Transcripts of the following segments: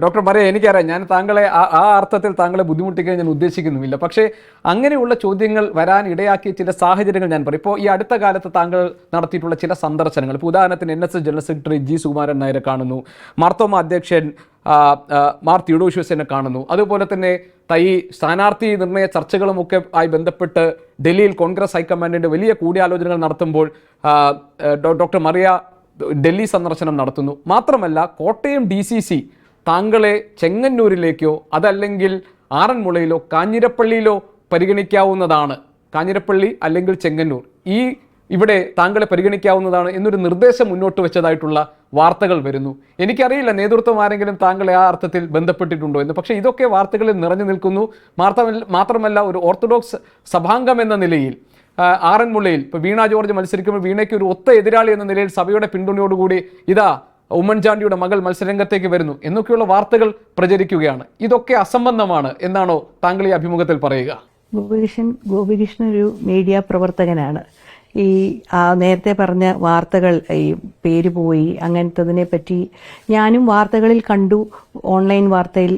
Doctor Mariya, എനിക്കറിയാം ഞാൻ താങ്കളെ ആ അർത്ഥത്തിൽ താങ്കളെ ബുദ്ധിമുട്ടിക്കാൻ ഞാൻ ഉദ്ദേശിക്കുന്നുമില്ല. പക്ഷേ അങ്ങനെയുള്ള ചോദ്യങ്ങൾ വരാൻ ഇടയാക്കിയ ചില സാഹചര്യങ്ങൾ ഞാൻ പറയും. ഇപ്പോൾ ഈ അടുത്ത കാലത്ത് താങ്കൾ നടത്തിയിട്ടുള്ള ചില സന്ദർശനങ്ങൾ, ഇപ്പോൾ ഉദാഹരണത്തിന് NSS general secretary G. Sukumaran നായരെ കാണുന്നു, മാർത്തോമ അധ്യക്ഷൻ മാർ തിയോഡോഷ്യസിനെ കാണുന്നു, അതുപോലെ തന്നെ ഈ സ്ഥാനാർത്ഥി നിർണയ ചർച്ചകളുമൊക്കെ ആയി ബന്ധപ്പെട്ട് ഡൽഹിയിൽ കോൺഗ്രസ് ഹൈക്കമാൻഡിൻ്റെ വലിയ കൂടിയാലോചനകൾ നടത്തുമ്പോൾ ഡോക്ടർ മറിയ ഡൽഹി സന്ദർശനം നടത്തുന്നു. മാത്രമല്ല കോട്ടയം DCC താങ്കളെ ചെങ്ങന്നൂരിലേക്കോ അതല്ലെങ്കിൽ ആറന്മുളയിലോ കാഞ്ഞിരപ്പള്ളിയിലോ പരിഗണിക്കാവുന്നതാണ്, കാഞ്ഞിരപ്പള്ളി അല്ലെങ്കിൽ ചെങ്ങന്നൂർ ഇവിടെ താങ്കളെ പരിഗണിക്കാവുന്നതാണ് എന്നൊരു നിർദ്ദേശം മുന്നോട്ട് വെച്ചതായിട്ടുള്ള വാർത്തകൾ വരുന്നു. എനിക്കറിയില്ല നേതൃത്വം ആരെങ്കിലും താങ്കളെ ആ അർത്ഥത്തിൽ ബന്ധപ്പെട്ടിട്ടുണ്ടോ എന്ന്. പക്ഷേ ഇതൊക്കെ വാർത്തകളിൽ നിറഞ്ഞു നിൽക്കുന്നു. മാത്രമല്ല ഒരു ഓർത്തഡോക്സ് സഭാംഗം എന്ന നിലയിൽ ആറന്മുളയിൽ ഇപ്പോൾ വീണ ജോർജ് മത്സരിക്കുമ്പോൾ വീണയ്ക്ക് ഒരു ഒത്ത എതിരാളി എന്ന നിലയിൽ സഭയുടെ പിന്തുണയോടുകൂടി ഉമ്മൻചാണ്ടിയുടെ മകൾ മത്സരരംഗത്തേക്ക് വരുന്നു എന്നൊക്കെയുള്ള വാർത്തകൾ പ്രചരിക്കുകയാണ്. ഇതൊക്കെ അസംബന്ധമാണ് എന്നാണോ താങ്കൾ ഈ അഭിമുഖത്തിൽ പറയുക? ഗോപികൃഷ്ണൻ ഒരു മീഡിയ പ്രവർത്തകനാണ്. ഈ നേരത്തെ പറഞ്ഞ വാർത്തകൾ, ഈ പേര് പോയി അങ്ങനത്തതിനെ പറ്റി ഞാനും വാർത്തകളിൽ കണ്ടു, ഓൺലൈൻ വാർത്തയിൽ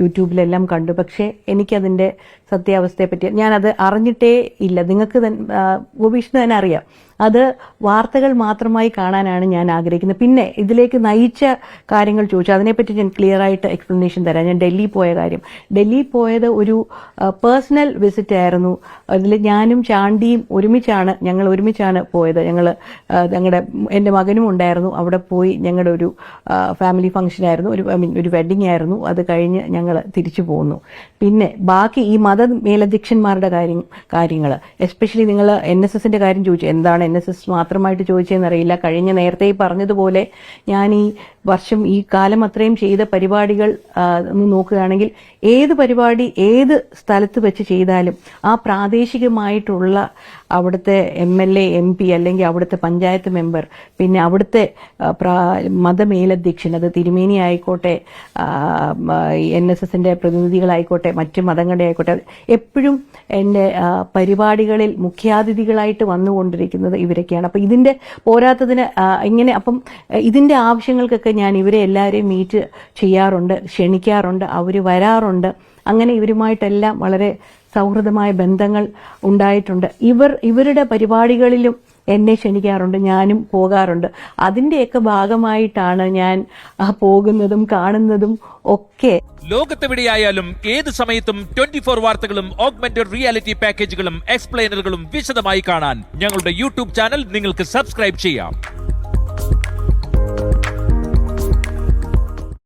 യൂട്യൂബിലെല്ലാം കണ്ടു. പക്ഷേ എനിക്കതിൻ്റെ സത്യാവസ്ഥയെ പറ്റി ഞാനത് അറിഞ്ഞിട്ടേ ഇല്ല. നിങ്ങൾക്ക് ഗോപികൃഷ്ണൻ തന്നെ അറിയാം. അത് വാർത്തകൾ മാത്രമായി കാണാനാണ് ഞാൻ ആഗ്രഹിക്കുന്നത്. പിന്നെ ഇതിലേക്ക് നയിച്ച കാര്യങ്ങൾ ചോദിച്ചു, അതിനെപ്പറ്റി ഞാൻ ക്ലിയർ ആയിട്ട് എക്സ്പ്ലനേഷൻ തരാം. ഞാൻ ഡൽഹി പോയ കാര്യം, ഡൽഹി പോയത് ഒരു പേഴ്സണൽ വിസിറ്റ് ആയിരുന്നു. അതിൽ ഞാനും ചാണ്ടിയും ഞങ്ങൾ ഒരുമിച്ചാണ് പോയത്. എൻ്റെ മകനും ഉണ്ടായിരുന്നു. അവിടെ പോയി ഞങ്ങളുടെ ഒരു ഫാമിലി ഫംഗ്ഷൻ ആയിരുന്നു, ഒരു വെഡിങ് ആയിരുന്നു. അത് കഴിഞ്ഞ് ഞങ്ങൾ തിരിച്ചു പോന്നു. പിന്നെ ബാക്കി ഈ മേലധ്യക്ഷന്മാരുടെ കാര്യങ്ങൾ എസ്പെഷ്യലി നിങ്ങൾ NSSന്റെ കാര്യം ചോദിച്ചു. എന്താണ് NSS മാത്രമായിട്ട് ചോദിച്ചതെന്നറിയില്ല. നേരത്തെ പറഞ്ഞതുപോലെ ഞാൻ ഈ വർഷം ഈ കാലം അത്രയും ചെയ്ത പരിപാടികൾ ഒന്ന് നോക്കുകയാണെങ്കിൽ ഏത് പരിപാടി ഏത് സ്ഥലത്ത് വെച്ച് ചെയ്താലും ആ പ്രാദേശികമായിട്ടുള്ള അവിടുത്തെ MLA MP അല്ലെങ്കിൽ അവിടുത്തെ പഞ്ചായത്ത് മെമ്പർ, പിന്നെ അവിടുത്തെ മതമേലധ്യക്ഷൻ, അത് തിരുമേനി ആയിക്കോട്ടെ, NSSന്റെ പ്രതിനിധികളായിക്കോട്ടെ, മറ്റ് മതങ്ങളുടെ ആയിക്കോട്ടെ, എപ്പോഴും എൻ്റെ പരിപാടികളിൽ മുഖ്യാതിഥികളായിട്ട് വന്നുകൊണ്ടിരിക്കുന്നത് ഇവരൊക്കെയാണ്. അപ്പം ഇതിൻ്റെ പോരാത്തതിന് ഇതിൻ്റെ ആവശ്യങ്ങൾക്കൊക്കെ ഞാൻ ഇവരെ എല്ലാവരെയും മീറ്റ് ചെയ്യാറുണ്ട്, ക്ഷണിക്കാറുണ്ട്, അവർ വരാറുണ്ട്. അങ്ങനെ ഇവരുമായിട്ടെല്ലാം വളരെ സൗഹൃദമായ ബന്ധങ്ങൾ ഉണ്ടായിട്ടുണ്ട്. ഇവരുടെ പരിപാടികളിലും എന്നെ ക്ഷണിക്കാറുണ്ട്, ഞാനും പോകാറുണ്ട്. അതിൻ്റെയൊക്കെ ഭാഗമായിട്ടാണ് ഞാൻ പോകുന്നതും കാണുന്നതും ഒക്കെ. ലോകത്തെവിടെയായാലും ഏത് സമയത്തും 24 വാർത്തകളും ഓഗ്മെന്റഡ് റിയാലിറ്റി പാക്കേജുകളും എക്സ്പ്ലെയിനറുകളും വിശദമായി കാണാൻ ഞങ്ങളുടെ YouTube ചാനൽ നിങ്ങൾക്ക് സബ്സ്ക്രൈബ് ചെയ്യാം.